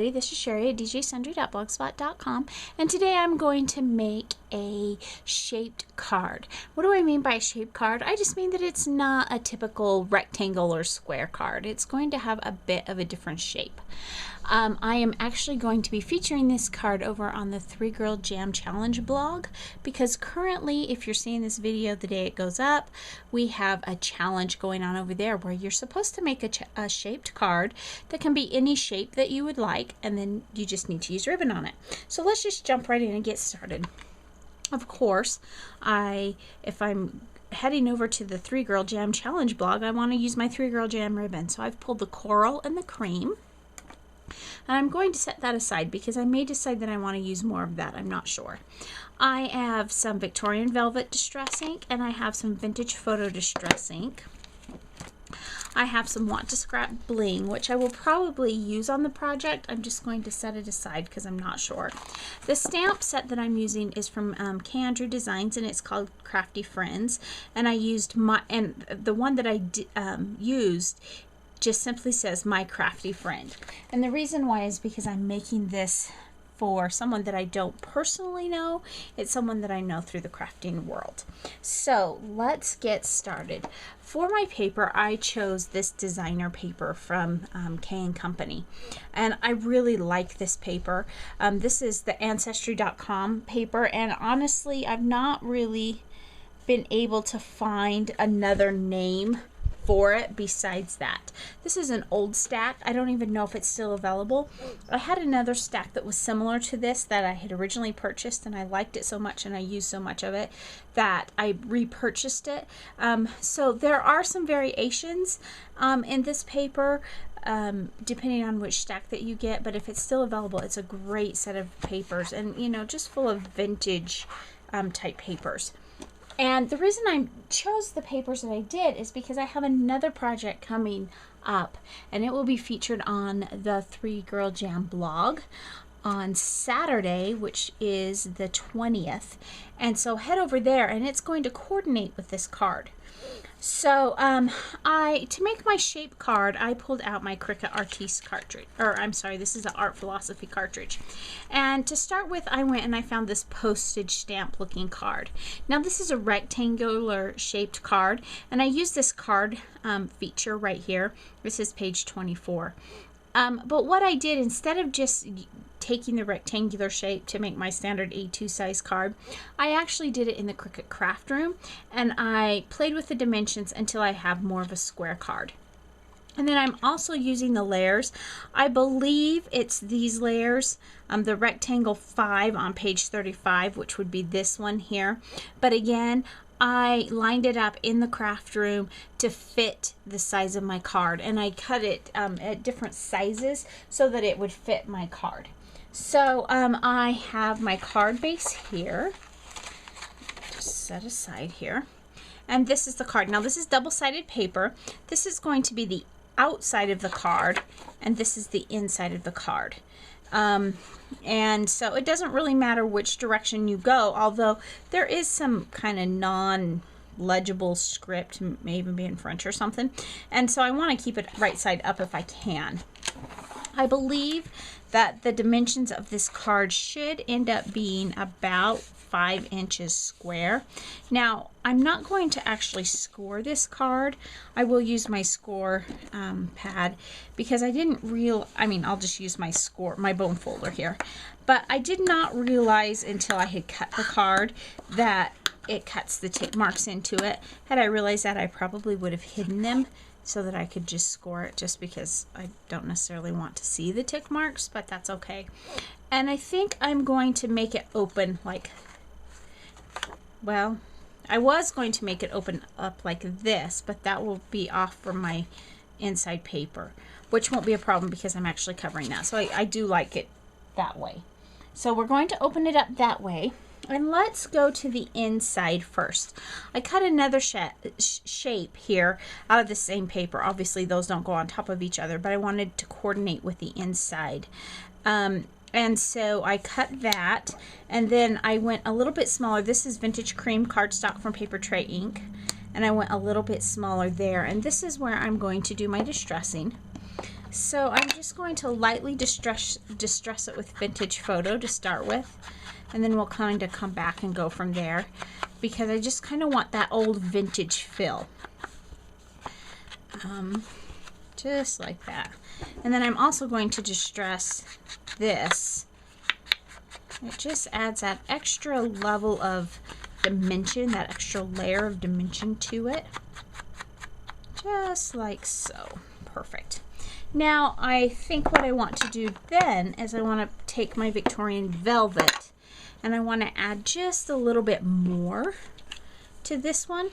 everybody, this is Cheri at djsundry.blogspot.com, and today I'm going to make a shaped card. What do I mean by a shaped card? I just mean that it's not a typical rectangle or square card. It's going to have a bit of a different shape. I am actually going to be featuring this card over on the 3 Girl Jam Challenge blog, because currently, if you're seeing this video the day it goes up, we have a challenge going on over there where you're supposed to make a shaped card that can be any shape that you would like, and then you just need to use ribbon on it. So let's just jump right in and get started. Of course, if I'm heading over to the 3 Girl Jam Challenge blog, I want to use my 3 Girl Jam ribbon. So I've pulled the coral and the cream. And I'm going to set that aside because I may decide that I want to use more of that. I'm not sure. I have some Victorian Velvet Distress ink, and I have some Vintage Photo Distress ink. I have some Want to Scrap Bling, which I will probably use on the project. I'm just going to set it aside because I'm not sure. The stamp set that I'm using is from K. Andrew Designs, and it's called Crafty Friends. And I used the one that I used just simply says My Crafty Friend. And the reason why is because I'm making this for someone that I don't personally know. It's someone that I know through the crafting world. So let's get started. For my paper, I chose this designer paper from K & Company. And I really like this paper. This is the Ancestry.com paper, and honestly, I've not really been able to find another name for it besides that. This is an old stack. I don't even know if it's still available. I had another stack that was similar to this that I had originally purchased, and I liked it so much and I used so much of it that I repurchased it. So there are some variations in this paper depending on which stack that you get, but if it's still available, it's a great set of papers, and you know, just full of vintage type papers. And the reason I chose the papers that I did is because I have another project coming up, and it will be featured on the 3 Girl Jam blog on Saturday, which is the 20th. And so head over there, and it's going to coordinate with this card. So to make my shape card, I pulled out my Cricut Artiste cartridge, or I'm sorry, this is an Art Philosophy cartridge. And to start with, I went and I found this postage stamp looking card. Now this is a rectangular shaped card, and I used this card feature right here. This is page 24. But what I did, instead of just taking the rectangular shape to make my standard A2 size card, I actually did it in the Cricut Craft Room, and I played with the dimensions until I have more of a square card. And then I'm also using the layers. I believe it's these layers, the rectangle 5 on page 35, which would be this one here. But again, I lined it up in the craft room to fit the size of my card, and I cut it at different sizes so that it would fit my card. So I have my card base here, just set aside here, and this is the card. Now this is double-sided paper. This is going to be the outside of the card, and this is the inside of the card. And so it doesn't really matter which direction you go, although there is some kind of non-legible script, may even be in French or something, and so I want to keep it right side up if I can. I believe that the dimensions of this card should end up being about 5 inches square. Now, I'm not going to actually score this card. I will use my score pad because I didn't I'll just use my bone folder here. But I did not realize until I had cut the card that it cuts the tick marks into it. Had I realized that, I probably would have hidden them so that I could just score it, just because I don't necessarily want to see the tick marks, but that's okay. And I think I'm going to make it open like, well, I was going to make it open up like this, but that will be off from my inside paper, which won't be a problem because I'm actually covering that. So I do like it that way. So we're going to open it up that way. And let's go to the inside first. I cut another shape here out of the same paper. Obviously those don't go on top of each other, but I wanted to coordinate with the inside. And so I cut that, and then I went a little bit smaller. This is Vintage Cream cardstock from Paper Tray Ink, and I went a little bit smaller there. And this is where I'm going to do my distressing. So I'm just going to lightly distress it with Vintage Photo to start with, and then we'll kind of come back and go from there, because I just kind of want that old vintage feel. Just like that. And then I'm also going to distress this. It just adds that extra level of dimension, that extra layer of dimension to it. Just like so. Perfect. Now I think what I want to do then is I want to take my Victorian Velvet and I want to add just a little bit more to this one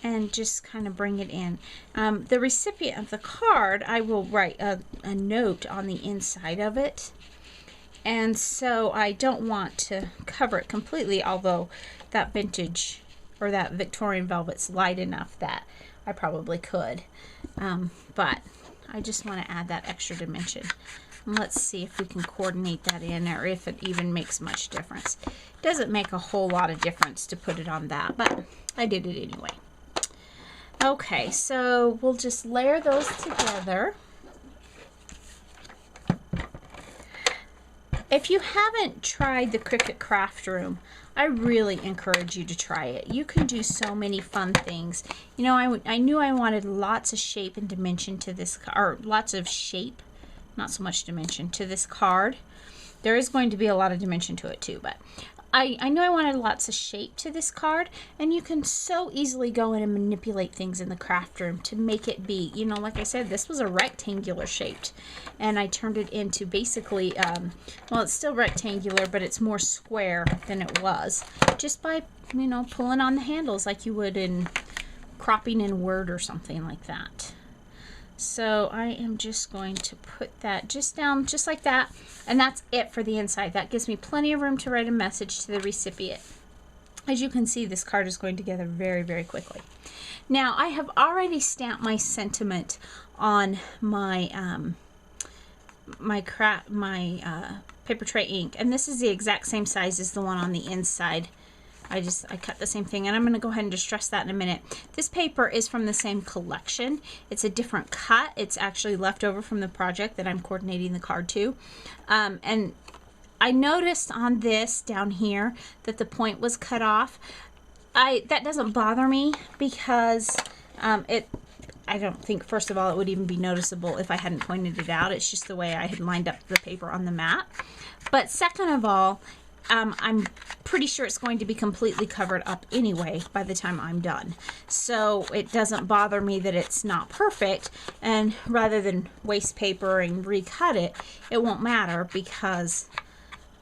and just kind of bring it in. The recipient of the card, I will write a note on the inside of it. And so I don't want to cover it completely, although that vintage or that Victorian Velvet's light enough that I probably could. But I just want to add that extra dimension. And let's see if we can coordinate that in, or if it even makes much difference. It doesn't make a whole lot of difference to put it on that, but I did it anyway. Okay, so we'll just layer those together. If you haven't tried the Cricut Craft Room, I really encourage you to try it. You can do so many fun things. You know, I knew I wanted lots of shape and dimension to this, or lots of shape, not so much dimension, to this card. There is going to be a lot of dimension to it too, but I knew I wanted lots of shape to this card, and you can so easily go in and manipulate things in the craft room to make it be, you know, like I said, this was a rectangular shaped, and I turned it into basically, well, it's still rectangular, but it's more square than it was, just by, you know, pulling on the handles like you would in cropping in Word or something like that. So I am just going to put that just down just like that, and that's it for the inside. That gives me plenty of room to write a message to the recipient. As you can see, this card is going together very, very quickly. Now I have already stamped my sentiment on my paper tray ink, and this is the exact same size as the one on the inside. I cut the same thing, and I'm going to go ahead and distress that in a minute. This paper is from the same collection. It's a different cut. It's actually left over from the project that I'm coordinating the card to. And I noticed on this down here that the point was cut off. That doesn't bother me because I don't think, first of all, it would even be noticeable if I hadn't pointed it out. It's just the way I had lined up the paper on the mat. But second of all, I'm pretty sure it's going to be completely covered up anyway by the time I'm done. So it doesn't bother me that it's not perfect, and rather than waste paper and recut it, it won't matter, because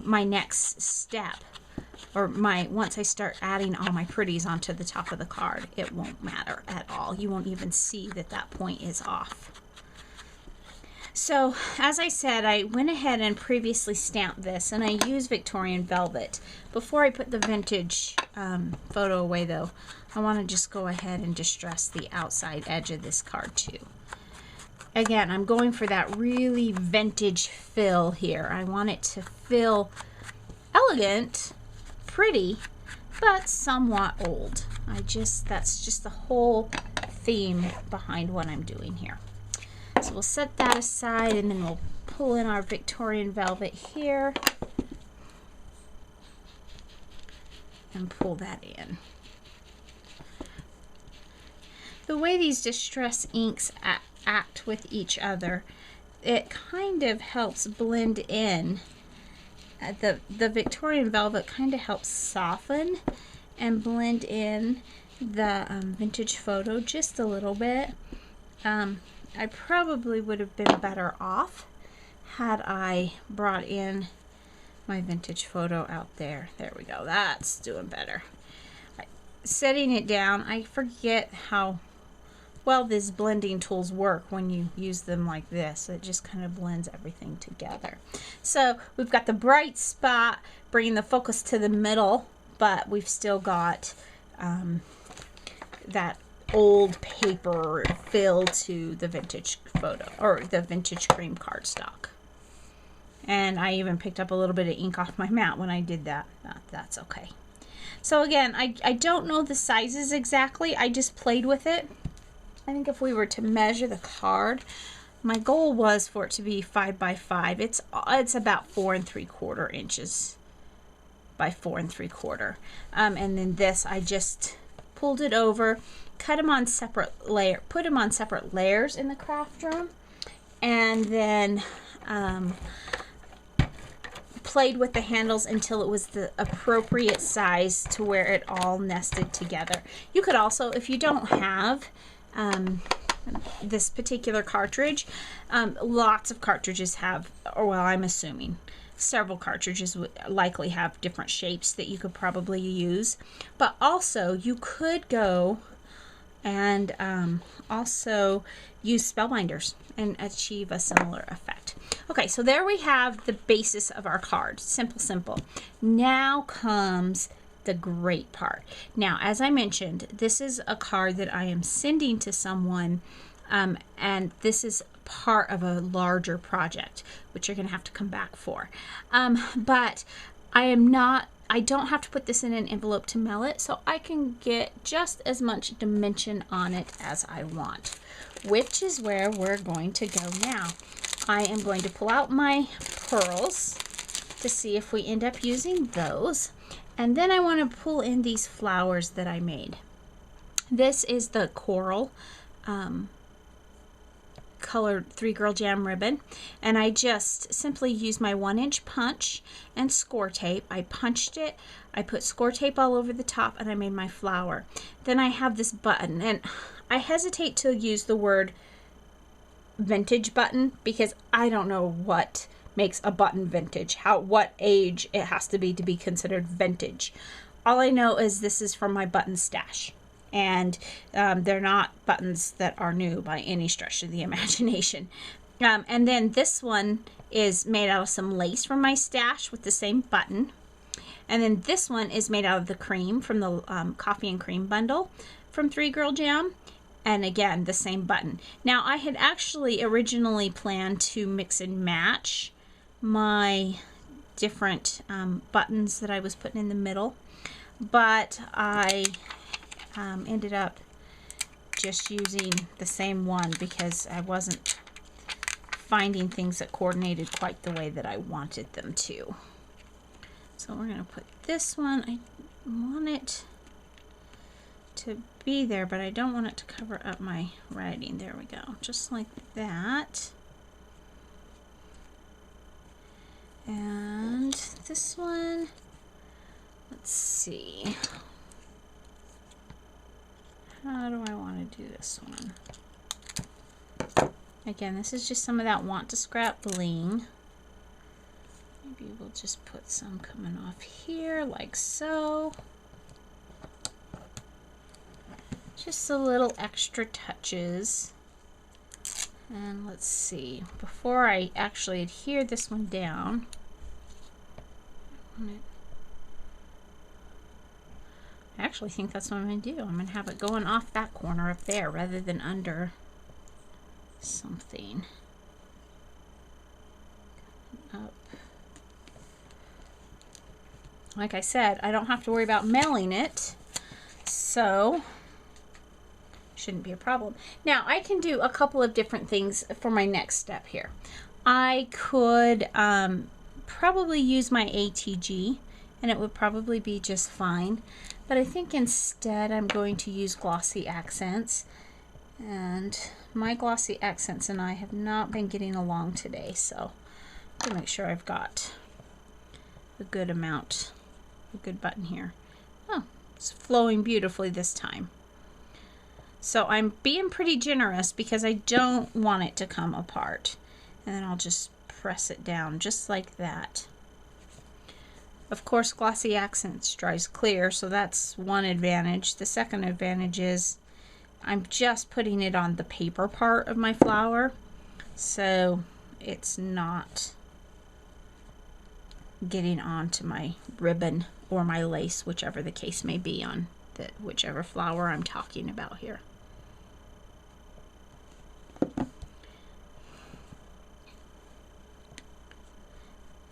my next step, or once I start adding all my pretties onto the top of the card, it won't matter at all. You won't even see that that point is off. So, as I said, I went ahead and previously stamped this, and I used Victorian Velvet. Before I put the vintage photo away, though, I want to just go ahead and distress the outside edge of this card, too. Again, I'm going for that really vintage feel here. I want it to feel elegant, pretty, but somewhat old. That's just the whole theme behind what I'm doing here. So we'll set that aside, and then we'll pull in our Victorian Velvet here and pull that in. The way these distress inks act with each other, it kind of helps blend in. The Victorian Velvet kind of helps soften and blend in the vintage photo just a little bit. I probably would have been better off had I brought in my vintage photo out there. There we go. That's doing better. Setting it down, I forget how well these blending tools work when you use them like this. It just kind of blends everything together. So we've got the bright spot bringing the focus to the middle, but we've still got that old paper fill to the vintage photo, or the vintage cream cardstock. And I even picked up a little bit of ink off my mat when I did that. That's okay. So again, I don't know the sizes exactly. I just played with it. I think if we were to measure the card, My goal was for it to be 5 by 5. It's about 4 3/4 inches by 4 3/4. And then this, I just pulled it over, cut them on separate put them on separate layers in the craft room, and then played with the handles until it was the appropriate size to where it all nested together. You could also, if you don't have this particular cartridge, lots of cartridges have, or well, I'm assuming several cartridges would likely have different shapes that you could probably use. But also you could go and also use spellbinders and achieve a similar effect. Okay, so there we have the basis of our card. Simple, simple. Now comes the great part. Now, as I mentioned, this is a card that I am sending to someone, and this is part of a larger project, which you're going to have to come back for. But I don't have to put this in an envelope to mail it, so I can get just as much dimension on it as I want, which is where we're going to go now. I am going to pull out my pearls to see if we end up using those. And then I want to pull in these flowers that I made. This is the coral colored 3-Girl Jam ribbon, and I just simply used my 1-inch punch and score tape. I punched it, I put score tape all over the top, and I made my flower. Then I have this button, and I hesitate to use the word vintage button because I don't know what makes a button vintage, what age it has to be considered vintage. All I know is this is from my button stash, and they're not buttons that are new by any stretch of the imagination. And then this one is made out of some lace from my stash with the same button, and then this one is made out of the cream from the coffee and cream bundle from 3-Girl Jam, and again the same button. Now, I had actually originally planned to mix and match my different buttons that I was putting in the middle, but I ended up just using the same one because I wasn't finding things that coordinated quite the way that I wanted them to. So we're going to put this one, I want it to be there, but I don't want it to cover up my writing. There we go, just like that. And this one, let's see, how do I want to do this one? Again, this is just some of that Want to Scrap bling. Maybe we'll just put some coming off here like so. Just a little extra touches. And let's see, before I actually adhere this one down, I actually think that's what I'm going to do. I'm going to have it going off that corner up there rather than under something. Up. Like I said, I don't have to worry about mailing it, so shouldn't be a problem. Now, I can do a couple of different things for my next step here. I could probably use my ATG, and it would probably be just fine. But I think instead I'm going to use Glossy Accents. And my Glossy Accents and I have not been getting along today, so I'm going to make sure I've got a good amount, a good button here. Oh, it's flowing beautifully this time. So I'm being pretty generous because I don't want it to come apart. And then I'll just press it down just like that. Of course, Glossy Accents dries clear, so that's one advantage. The second advantage is I'm just putting it on the paper part of my flower, so it's not getting onto my ribbon or my lace, whichever the case may be on whichever flower I'm talking about here.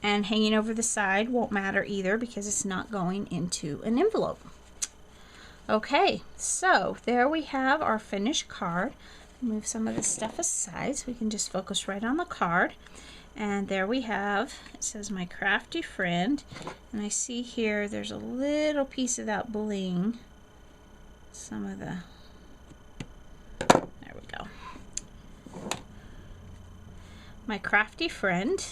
And hanging over the side won't matter either because it's not going into an envelope. Okay, so there we have our finished card. Move some of this stuff aside so we can just focus right on the card. And there we have, it says my crafty friend, and I see here there's a little piece of that bling. Some of the, there we go. My crafty friend,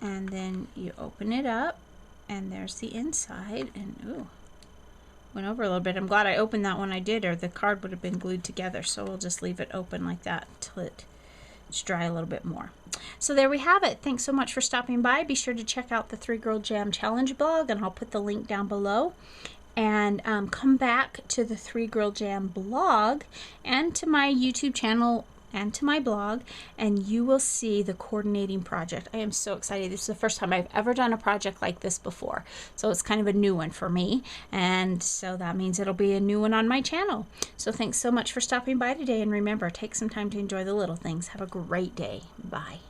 and then you open it up and there's the inside, and ooh, went over a little bit. I'm glad I opened that when I did, or the card would have been glued together. So we'll just leave it open like that till it's dry a little bit more. So there we have it. Thanks so much for stopping by. Be sure to check out the 3 Girl Jam Challenge blog, and I'll put the link down below. And come back to the 3 Girl Jam blog and to my YouTube channel and to my blog, and you will see the coordinating project. I am so excited. This is the first time I've ever done a project like this before, so it's kind of a new one for me, and so that means it'll be a new one on my channel. So thanks so much for stopping by today, and remember, take some time to enjoy the little things. Have a great day. Bye.